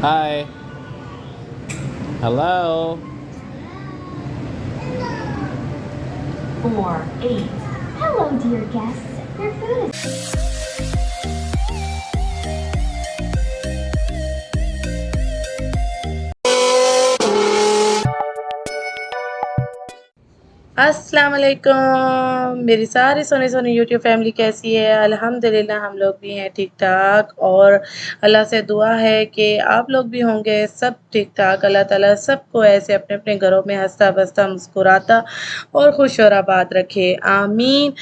Hi. Hello. 4, 8. Hello, dear guests. Your food is... अस्सलाम वालेकुम। मेरी सारी सोनी सोनी यूट्यूब फैमिली कैसी है? अल्हम्दुलिल्लाह हम लोग भी हैं ठीक ठाक, और अल्लाह से दुआ है कि आप लोग भी होंगे सब ठीक ठाक। अल्लाह ताला सबको ऐसे अपने अपने घरों में हंसता बसता मुस्कुराता और खुश और आबाद रखे, आमीन।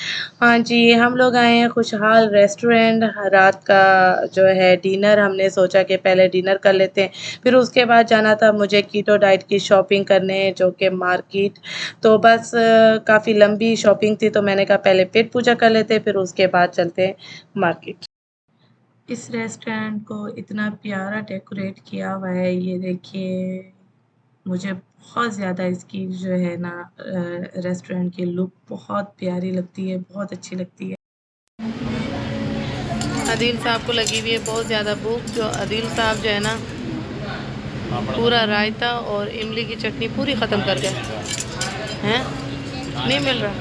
हाँ जी, हम लोग आए हैं खुशहाल रेस्टोरेंट। रात का जो है डिनर, हमने सोचा कि पहले डिनर कर लेते हैं, फिर उसके बाद जाना था मुझे कीटो डाइट की शॉपिंग करने, जो कि मार्केट। तो बस काफ़ी लंबी शॉपिंग थी, तो मैंने कहा पहले पेट पूजा कर लेते हैं, फिर उसके बाद चलते हैं मार्केट। इस रेस्टोरेंट को इतना प्यारा डेकोरेट किया हुआ है, ये देखिए। मुझे बहुत ज़्यादा इसकी जो है ना रेस्टोरेंट की लुक बहुत प्यारी लगती है, बहुत अच्छी लगती है। अदील साहब को लगी हुई है बहुत ज़्यादा भूख, जो अदील साहब जो है ना पूरा रायता और इमली की चटनी पूरी ख़त्म कर गए हैं। नहीं मिल रहा।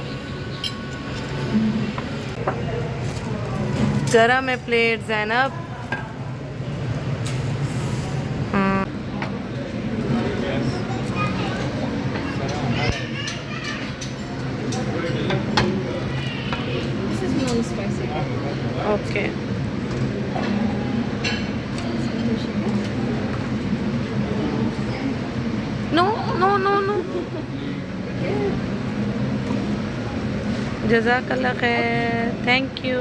गरम है plate Zainab. Okay. No no no no. जज़ाकल्लाह खैर, थैंक यू।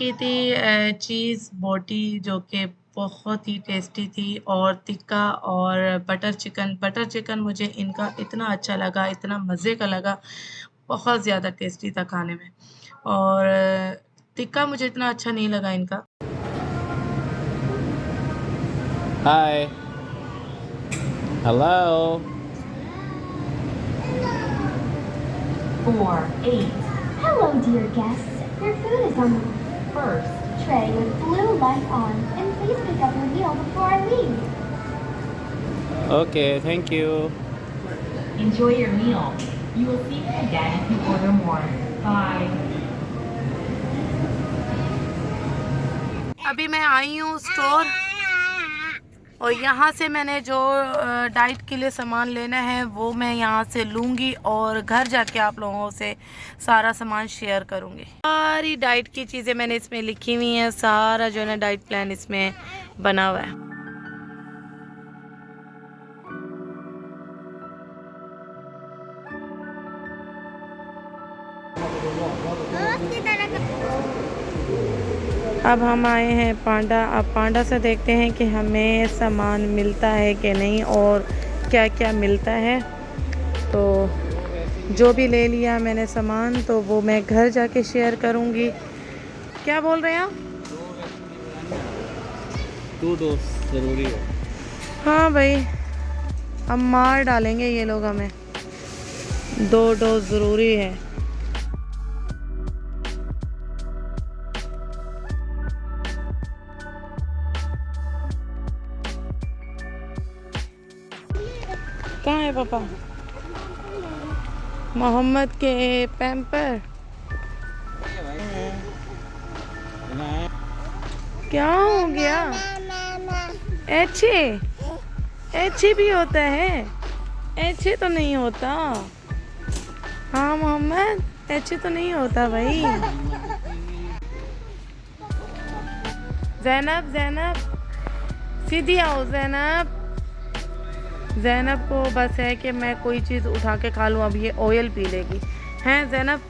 की थी चीज़ बोटी, जो कि बहुत ही टेस्टी थी, और टिक्का और बटर चिकन। बटर चिकन मुझे इनका इतना अच्छा लगा, इतना मज़े का लगा, बहुत ज़्यादा टेस्टी था खाने में। और टिक्का मुझे इतना अच्छा नहीं लगा इनका। Hi. Hello. 4, 8. Hello, dear guests. Your food is on the first tray with blue light on, and please pick up your meal before I leave. Okay, thank you. Enjoy your meal. You will see me again if you order more. Bye. अभी मैं आई हूँ store, और यहाँ से मैंने जो diet के लिए सामान लेना है वो मैं यहाँ से लूँगी, और घर जाके आप लोगों से सारा सामान शेयर करूँगी। सारी डाइट की चीज़ें मैंने इसमें लिखी हुई हैं, सारा जो है ना डाइट प्लान इसमें बना हुआ है। अब हम आए हैं पांडा। अब पांडा से देखते हैं कि हमें सामान मिलता है कि नहीं, और क्या क्या मिलता है। तो जो भी ले लिया मैंने सामान, तो वो मैं घर जाके शेयर करूँगी। क्या बोल रहे हैं आप? 2 डोज ज़रूरी है। हाँ भाई, अब मार डालेंगे ये लोग हमें। 2 डोज ज़रूरी है। कहाँ है पापा? मोहम्मद के पैम्पर। क्या हो गया? एचे एचे भी होता है? एचे तो नहीं होता। हाँ मोहम्मद, एचे तो नहीं होता भाई। ज़ैनब ज़ैनब सीधी आओ ज़ैनब। ज़ैनब को बस है कि मैं कोई चीज़ उठा के खा लूँ, अब ये ऑयल पी लेगी। हैं ज़ैनब?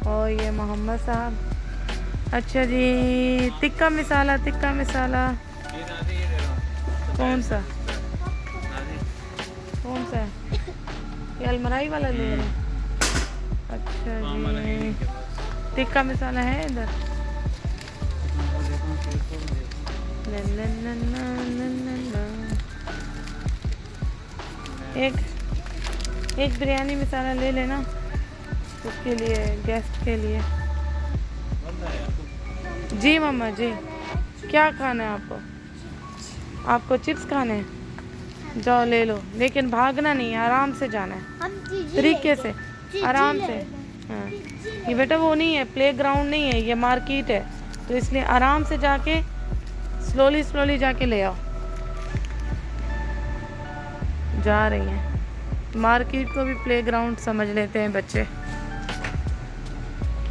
और ये मोहम्मद साहब। अच्छा जी, टिक्का मसाला, टिक्का मसाला कौन सा? कौन सा है? ये अलमराई वाला ले रहे हैं? अच्छा जी, टिक्का मसाला है इधर। न, न, न, न, न, न, न। एक बिरयानी मसाला ले लेना उसके लिए, गेस्ट के लिए। जी मम्मा जी, क्या खाना है आपको? आपको चिप्स खाने हैं? जाओ ले लो, लेकिन भागना नहीं है, आराम से जाना है, तरीके से, आराम से। हाँ, ये बेटा वो नहीं है, प्ले ग्राउंड नहीं है, ये मार्केट है, तो इसलिए आराम से जाके स्लोली स्लोली जाके ले आओ। जा रही हैं, मार्केट को भी प्ले ग्राउंड समझ लेते हैं बच्चे।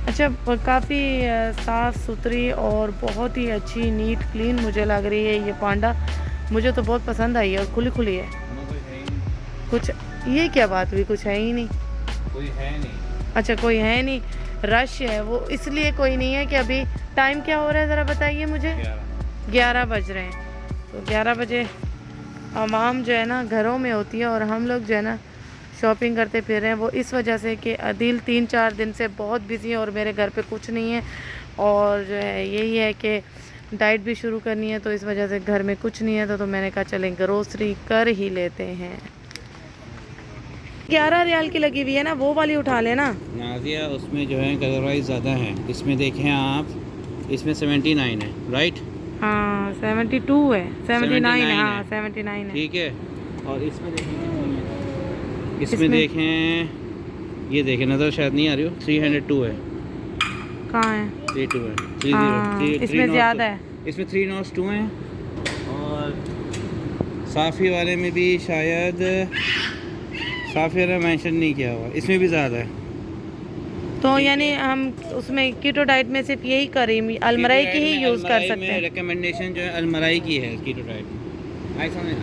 अच्छा, काफ़ी साफ़ सुथरी और बहुत ही अच्छी नीट क्लीन मुझे लग रही है ये पांडा। मुझे तो बहुत पसंद आई है और खुली खुली है। कुछ ये क्या बात हुई? कुछ है ही नहीं, कोई है नहीं। अच्छा कोई है नहीं, रश है वो, इसलिए कोई नहीं है। कि अभी टाइम क्या हो रहा है ज़रा बताइए मुझे? 11 बज रहे हैं। तो 11 बजे आवाम जो है ना घरों में होती है और हम लोग जो है ना शॉपिंग करते फिर रहे हैं। वो इस वजह से कि अदील 3-4 दिन से बहुत बिजी है और मेरे घर पे कुछ नहीं है, और जो है यही है कि डाइट भी शुरू करनी है, तो इस वजह से घर में कुछ नहीं है। तो मैंने कहा चलें ग्रोसरी कर ही लेते हैं। 11 रियाल की लगी हुई है ना, वो वाली उठा लेना नाजिया। उसमें जो है कलर वाइज ज़्यादा है, इसमें देखें आप, इसमें 79 है, राइट? हाँ 72 है, 79 है, हाँ 79 है, ठीक है। और इसमें देखें, इसमें देखें, ये देखें, नज़र शायद नहीं आ रही हो, 302 है। कहाँ है? 32 है, 30, हाँ, इसमें ज़्यादा है, इसमें 302 हैं। और साफ़ी वाले में भी शायद साफ़ी वाला मेंशन नहीं किया हुआ, इसमें भी ज़्यादा है। तो यानी हम उसमें कीटो डाइट में सिर्फ यही करीम अलमराई की ही यूज़ कर सकते हैं। रिकमेंडेशन जो है अलमराई की है कीटो डाइट।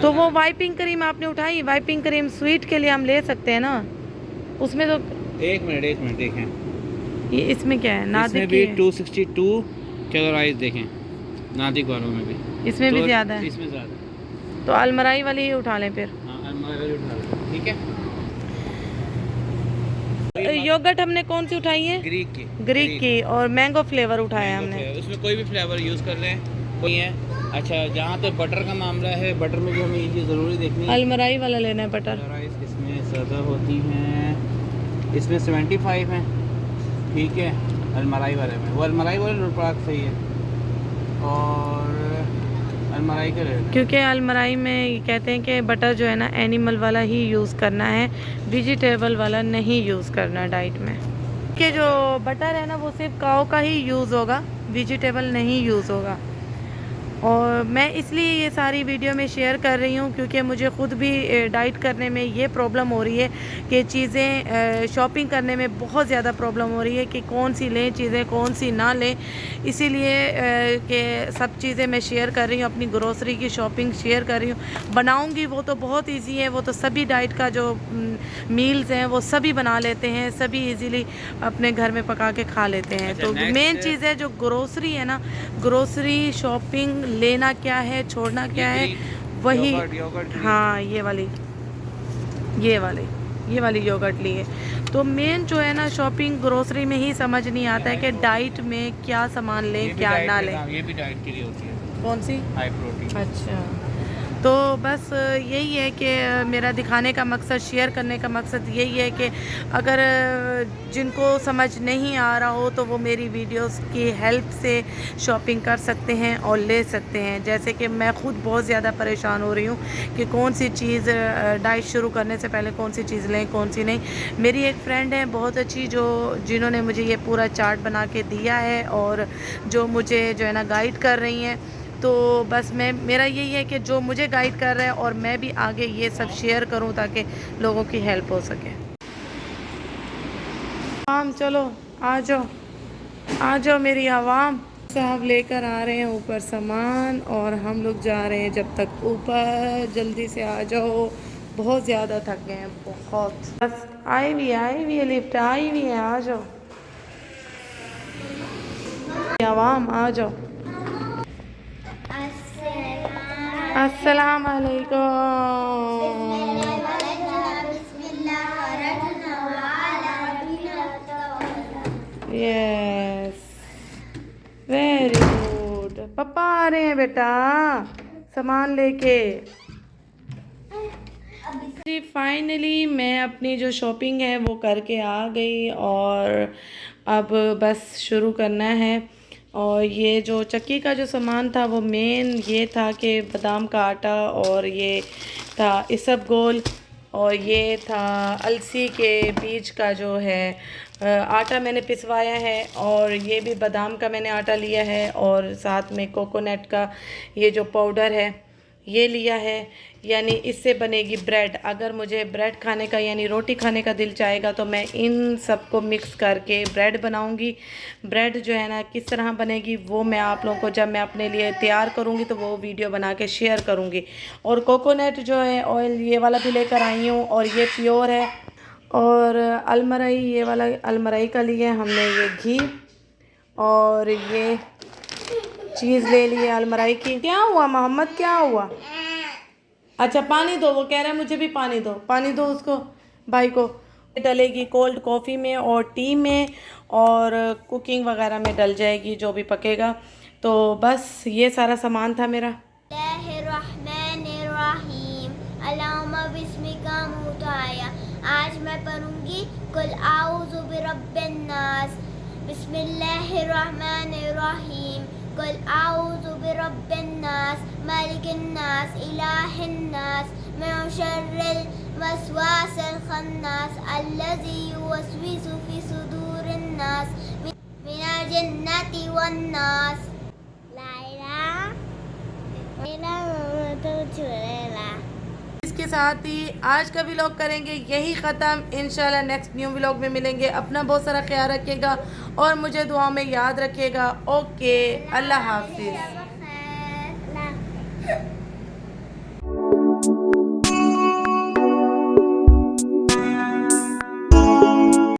तो वो वाइपिंग क्रीम आपने उठाई, वाइपिंग क्रीम स्वीट के लिए हम ले सकते हैं ना उसमें। तो एक मिनट देखें, ये इसमें क्या है? नादिक इसमें भी 262 कैलोराइज देखें, नादिक वालों में भी, इसमें भी तो ज़्यादा है, इसमें ज़्यादा। तो अलमराई वाली ही उठा लें फिर। हाँ, अलमराई वाली उठा लें, ठीक है। योगर्ट हमने कौन सी उठाई है? ग्रीक की, और मैंगो फ्लेवर उठाया है हमने। उसमें कोई भी फ्लेवर यूज़ कर लें, कोई है। अच्छा, जहाँ तक बटर का मामला है, बटर में भी हमें ये चीज़ ज़रूरी देखनी है, अलमराई वाला लेना है बटर। इसमें ज़्यादा होती हैं, इसमें 75 हैं, ठीक है। अलमराई वाले में, वो अलमराई वाले लुटपाक सही है, और अलमराई का रेट, क्योंकि अलमराई में ये कहते हैं कि बटर जो है ना एनिमल वाला ही यूज़ करना है, वेजिटेबल वाला नहीं यूज़ करना डाइट में। कि जो बटर है ना वो सिर्फ काऊ का ही यूज़ होगा, वेजिटेबल नहीं यूज़ होगा। और मैं इसलिए ये सारी वीडियो में शेयर कर रही हूँ क्योंकि मुझे ख़ुद भी डाइट करने में ये प्रॉब्लम हो रही है कि चीज़ें शॉपिंग करने में बहुत ज़्यादा प्रॉब्लम हो रही है कि कौन सी लें चीज़ें, कौन सी ना लें। इसीलिए कि सब चीज़ें मैं शेयर कर रही हूँ, अपनी ग्रोसरी की शॉपिंग शेयर कर रही हूँ। बनाऊँगी वो तो बहुत ईजी है, वो तो सभी डाइट का जो मील्स हैं वो सभी बना लेते हैं, सभी ईज़िली अपने घर में पका के खा लेते हैं। तो मेन चीज़ है जो ग्रोसरी है ना, ग्रोसरी शॉपिंग लेना क्या है, छोड़ना क्या है, वही। हाँ ये वाली योगर्ट ली है। तो मेन जो है ना शॉपिंग ग्रोसरी में ही समझ नहीं आता है कि डाइट में क्या सामान लें क्या ना लें। ये भी डाइट के लिए होती है। कौन सी? High protein. अच्छा, तो बस यही है कि मेरा दिखाने का मकसद, शेयर करने का मकसद यही है कि अगर जिनको समझ नहीं आ रहा हो तो वो मेरी वीडियोस की हेल्प से शॉपिंग कर सकते हैं और ले सकते हैं। जैसे कि मैं ख़ुद बहुत ज़्यादा परेशान हो रही हूँ कि कौन सी चीज़ डाइट शुरू करने से पहले कौन सी चीज़ लें कौन सी नहीं। मेरी एक फ्रेंड है बहुत अच्छी जिन्होंने मुझे ये पूरा चार्ट बना के दिया है और जो मुझे जो है ना गाइड कर रही हैं। तो बस मेरा यही है कि जो मुझे गाइड कर रहा है और मैं भी आगे ये सब शेयर करूं ताकि लोगों की हेल्प हो सके। आवाम चलो आ जाओ मेरी आवाम। साहब लेकर आ रहे हैं ऊपर सामान और हम लोग जा रहे हैं जब तक ऊपर। जल्दी से आ जाओ, बहुत ज़्यादा थक गए हैं, बहुत। बस आई हुई है लिफ्ट, आई हुई है, आ जाओ आवाम, आ जाओ। अस्सलाम वालेकुम। Yes, very good. पापा आ रहे हैं बेटा सामान लेके। जी फाइनली मैं अपनी जो शॉपिंग है वो करके आ गई और अब बस शुरू करना है। और ये जो चक्की का जो सामान था वो मेन ये था कि बादाम का आटा, और ये था इसबगोल, और ये था अलसी के बीज का जो है आटा मैंने पिसवाया है, और ये भी बादाम का मैंने आटा लिया है, और साथ में कोकोनट का ये जो पाउडर है ये लिया है। यानी इससे बनेगी ब्रेड। अगर मुझे ब्रेड खाने का यानी रोटी खाने का दिल चाहेगा तो मैं इन सब को मिक्स करके ब्रेड बनाऊंगी। ब्रेड जो है ना किस तरह बनेगी वो मैं आप लोगों को जब मैं अपने लिए तैयार करूंगी तो वो वीडियो बना के शेयर करूंगी। और कोकोनट जो है ऑयल ये वाला भी लेकर आई हूँ, और ये प्योर है। और अलमराई ये वाला अलमराई का लिया हमने ये घी, और ये चीज़ ले ली है अलमराई की। क्या हुआ मोहम्मद, क्या हुआ? अच्छा पानी दो, वो कह रहा है मुझे भी पानी दो, पानी दो उसको भाई को। डलेगी कोल्ड कॉफ़ी में और टी में और कुकिंग वगैरह में डल जाएगी जो भी पकेगा। तो बस ये सारा सामान था मेरा। अल्लाहुम्मा बिस्मिका मुताया। आज मैं पढ़ूंगी कुल आऊज़ु बिरब्बिन नास। बिस्मिल्लाहिर्रहमानिर्रहीम। कुल आऊज़ु बिरब्बिन नास मालिकिन नास इलाहिन नास मिन शर्रिल वसवासिल खन्नास अल्लज़ी युवस्विसु फी सुदूरिन नास मिनल जिन्नति वन नास। लाइला मेरा तो चुरेला। इसके साथ ही आज का व्लॉग करेंगे यही ख़त्म। इंशाल्लाह नेक्स्ट न्यू व्लॉग में मिलेंगे। अपना बहुत सारा ख्याल रखिएगा और मुझे दुआ में याद रखिएगा। ओके, अल्लाह हाफिज़।